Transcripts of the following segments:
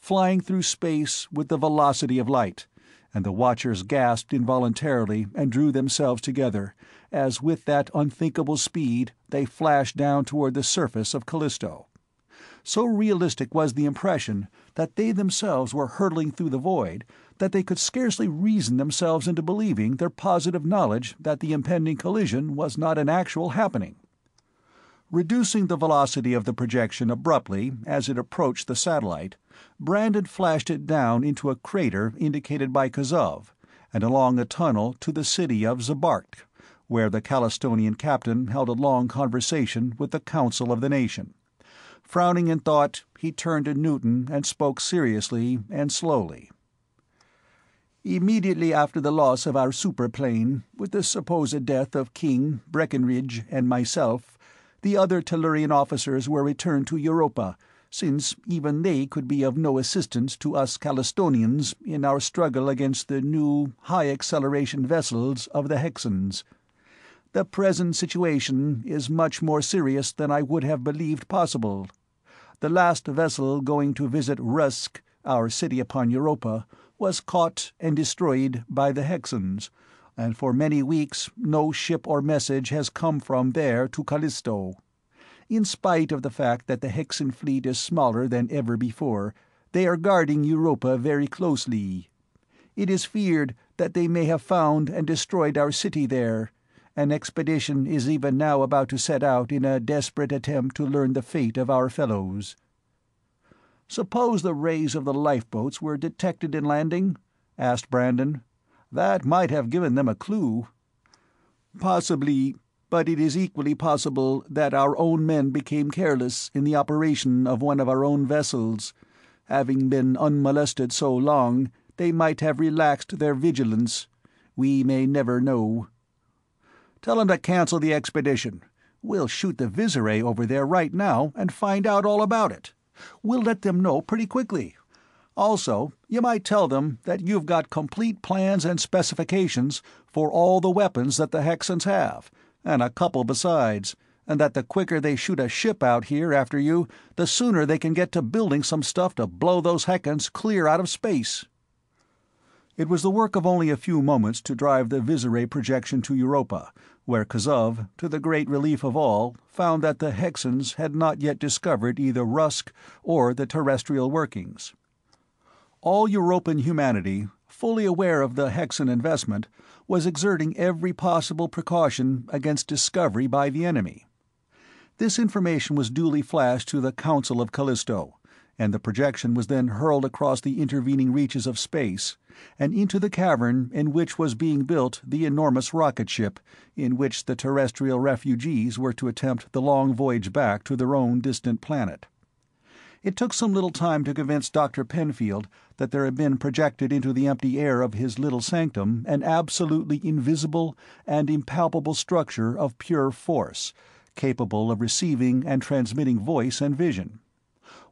flying through space with the velocity of light, and the watchers gasped involuntarily and drew themselves together, as with that unthinkable speed they flashed down toward the surface of Callisto. So realistic was the impression that they themselves were hurtling through the void that they could scarcely reason themselves into believing their positive knowledge that the impending collision was not an actual happening. Reducing the velocity of the projection abruptly as it approached the satellite, Brandon flashed it down into a crater indicated by Kazov, and along a tunnel to the city of Zabark, where the Calistonian captain held a long conversation with the Council of the Nation. Frowning in thought, he turned to Newton and spoke seriously and slowly. "Immediately after the loss of our superplane, with the supposed death of King, Breckinridge, and myself, the other Tellurian officers were returned to Europa, since even they could be of no assistance to us Calistonians in our struggle against the new, high-acceleration vessels of the Hexans. The present situation is much more serious than I would have believed possible. The last vessel going to visit Rusk, our city upon Europa, was caught and destroyed by the Hexans, and for many weeks no ship or message has come from there to Callisto. In spite of the fact that the Hexan fleet is smaller than ever before, they are guarding Europa very closely. It is feared that they may have found and destroyed our city there. An expedition is even now about to set out in a desperate attempt to learn the fate of our fellows." "Suppose the rays of the lifeboats were detected in landing?" asked Brandon. "That might have given them a clue." "Possibly, but it is equally possible that our own men became careless in the operation of one of our own vessels. Having been unmolested so long, they might have relaxed their vigilance. We may never know." "Tell them to cancel the expedition. We'll shoot the Visiray over there right now and find out all about it. We'll let them know pretty quickly. Also, you might tell them that you've got complete plans and specifications for all the weapons that the Hexans have, and a couple besides, and that the quicker they shoot a ship out here after you, the sooner they can get to building some stuff to blow those Hexans clear out of space." It was the work of only a few moments to drive the Visiray projection to Europa, where Kazov, to the great relief of all, found that the Hexans had not yet discovered either Rusk or the terrestrial workings. All Europan humanity, fully aware of the Hexan investment, was exerting every possible precaution against discovery by the enemy. This information was duly flashed to the Council of Callisto, and the projection was then hurled across the intervening reaches of space, and into the cavern in which was being built the enormous rocket ship in which the terrestrial refugees were to attempt the long voyage back to their own distant planet. It took some little time to convince Dr. Penfield that there had been projected into the empty air of his little sanctum an absolutely invisible and impalpable structure of pure force, capable of receiving and transmitting voice and vision.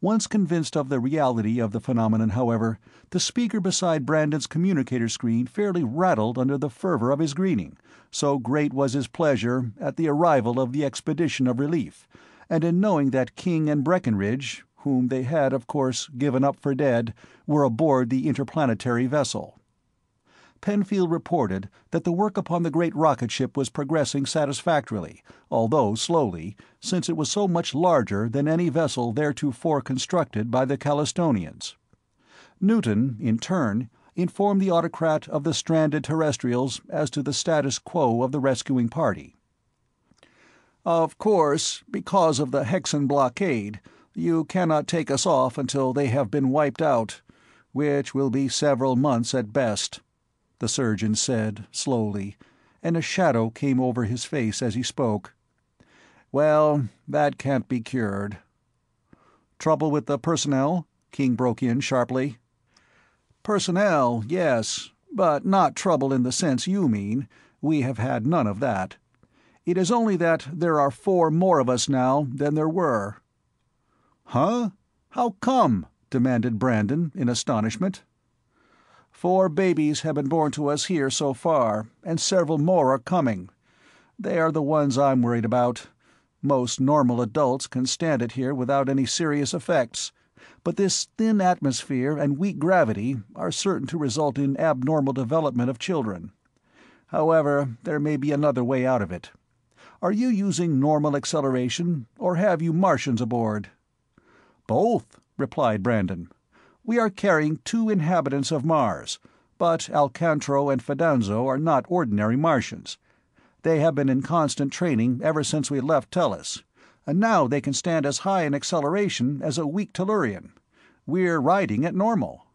Once convinced of the reality of the phenomenon, however, the speaker beside Brandon's communicator screen fairly rattled under the fervor of his greeting, so great was his pleasure at the arrival of the expedition of relief, and in knowing that King and Breckinridge, whom they had, of course, given up for dead, were aboard the interplanetary vessel. Penfield reported that the work upon the great rocket ship was progressing satisfactorily, although slowly, since it was so much larger than any vessel theretofore constructed by the Calistonians. Newton, in turn, informed the autocrat of the stranded terrestrials as to the status quo of the rescuing party. "Of course, because of the Hexan blockade, you cannot take us off until they have been wiped out, which will be several months at best," the surgeon said, slowly, and a shadow came over his face as he spoke. "Well, that can't be cured." "Trouble with the personnel?" King broke in sharply. "Personnel, yes, but not trouble in the sense you mean. We have had none of that. It is only that there are 4 more of us now than there were." "Huh? How come?" demanded Brandon, in astonishment. 4 babies have been born to us here so far, and several more are coming. They are the ones I'm worried about. Most normal adults can stand it here without any serious effects, but this thin atmosphere and weak gravity are certain to result in abnormal development of children. However, there may be another way out of it. Are you using normal acceleration, or have you Martians aboard?" "Both," replied Brandon. "We are carrying 2 inhabitants of Mars, but Alcantro and Fidanzo are not ordinary Martians. They have been in constant training ever since we left Tellus, and now they can stand as high an acceleration as a weak Tellurian. We're riding at normal."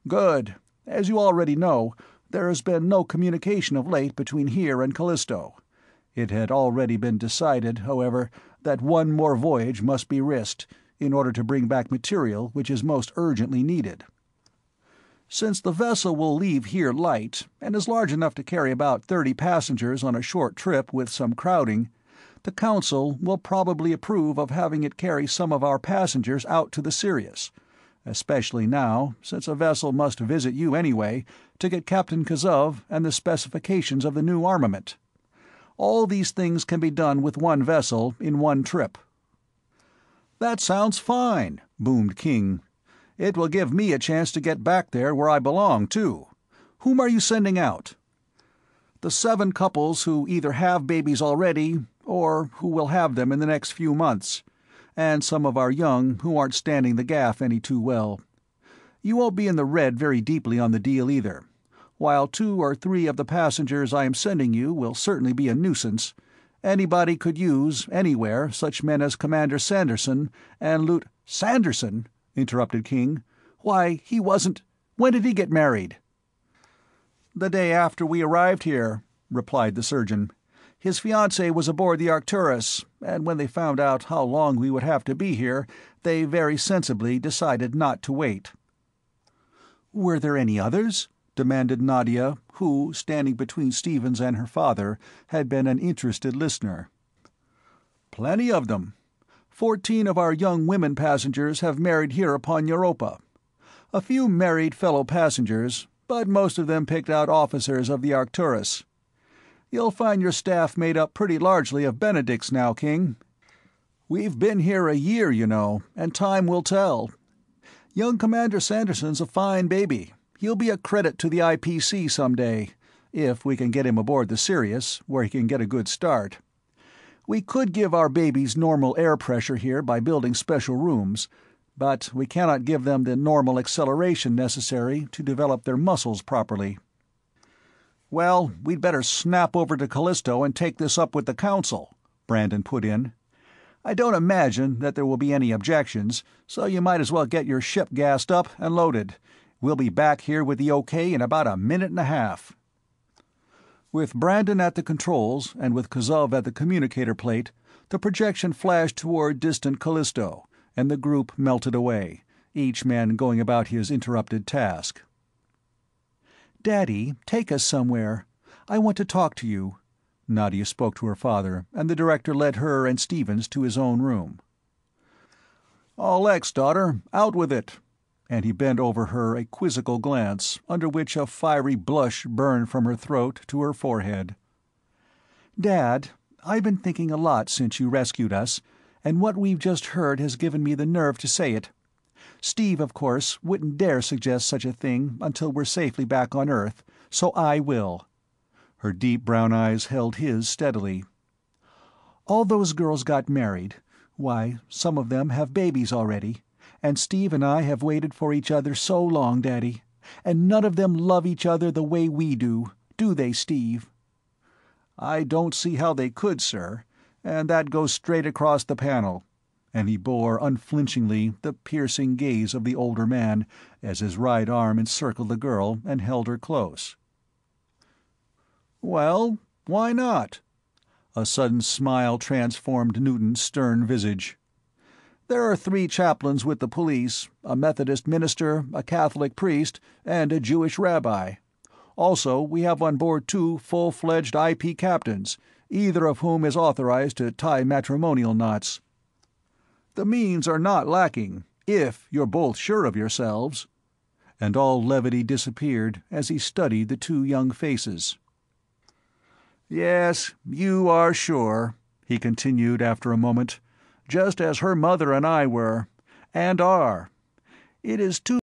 "Good. As you already know, there has been no communication of late between here and Callisto. It had already been decided, however, that one more voyage must be risked in order to bring back material which is most urgently needed. Since the vessel will leave here light, and is large enough to carry about 30 passengers on a short trip with some crowding, the Council will probably approve of having it carry some of our passengers out to the Sirius, especially now, since a vessel must visit you anyway to get Captain Kazov and the specifications of the new armament. All these things can be done with one vessel in one trip." "That sounds fine," boomed King. "It will give me a chance to get back there where I belong, too. Whom are you sending out?" "The 7 couples who either have babies already, or who will have them in the next few months, and some of our young who aren't standing the gaff any too well. You won't be in the red very deeply on the deal either. While 2 or 3 of the passengers I am sending you will certainly be a nuisance, anybody could use, anywhere, such men as Commander Sanderson and Lieutenant—" "Sanderson?" interrupted King. "Why, he wasn't— When did he get married?" "The day after we arrived here," replied the surgeon. "His fiancée was aboard the Arcturus, and when they found out how long we would have to be here, they very sensibly decided not to wait." "Were there any others?" demanded Nadia, who, standing between Stevens and her father, had been an interested listener. "Plenty of them. 14 of our young women passengers have married here upon Europa. A few married fellow passengers, but most of them picked out officers of the Arcturus. You'll find your staff made up pretty largely of Benedicts now, King. We've been here a year, you know, and time will tell. Young Commander Sanderson's a fine baby. He'll be a credit to the IPC someday, if we can get him aboard the Sirius, where he can get a good start. We could give our babies normal air pressure here by building special rooms, but we cannot give them the normal acceleration necessary to develop their muscles properly." "Well, we'd better snap over to Callisto and take this up with the Council," Brandon put in. "I don't imagine that there will be any objections, so you might as well get your ship gassed up and loaded. We'll be back here with the OK in about a minute and a half." With Brandon at the controls and with Kazov at the communicator plate, the projection flashed toward distant Callisto, and the group melted away, each man going about his interrupted task. "Daddy, take us somewhere. I want to talk to you." Nadia spoke to her father, and the director led her and Stevens to his own room. "Alex, daughter, out with it!" And he bent over her a quizzical glance, under which a fiery blush burned from her throat to her forehead. "Dad, I've been thinking a lot since you rescued us, and what we've just heard has given me the nerve to say it. Steve, of course, wouldn't dare suggest such a thing until we're safely back on Earth, so I will." Her deep brown eyes held his steadily. "All those girls got married. Why, some of them have babies already. And Steve and I have waited for each other so long, Daddy. And none of them love each other the way we do they, Steve?" "I don't see how they could, sir. And that goes straight across the panel." And he bore unflinchingly the piercing gaze of the older man as his right arm encircled the girl and held her close. "Well, why not?" A sudden smile transformed Newton's stern visage. "There are 3 chaplains with the police, a Methodist minister, a Catholic priest, and a Jewish rabbi. Also, we have on board 2 full-fledged IP captains, either of whom is authorized to tie matrimonial knots. The means are not lacking, if you're both sure of yourselves." And all levity disappeared as he studied the 2 young faces. "Yes, you are sure," he continued after a moment, "just as her mother and I were, and are, It is too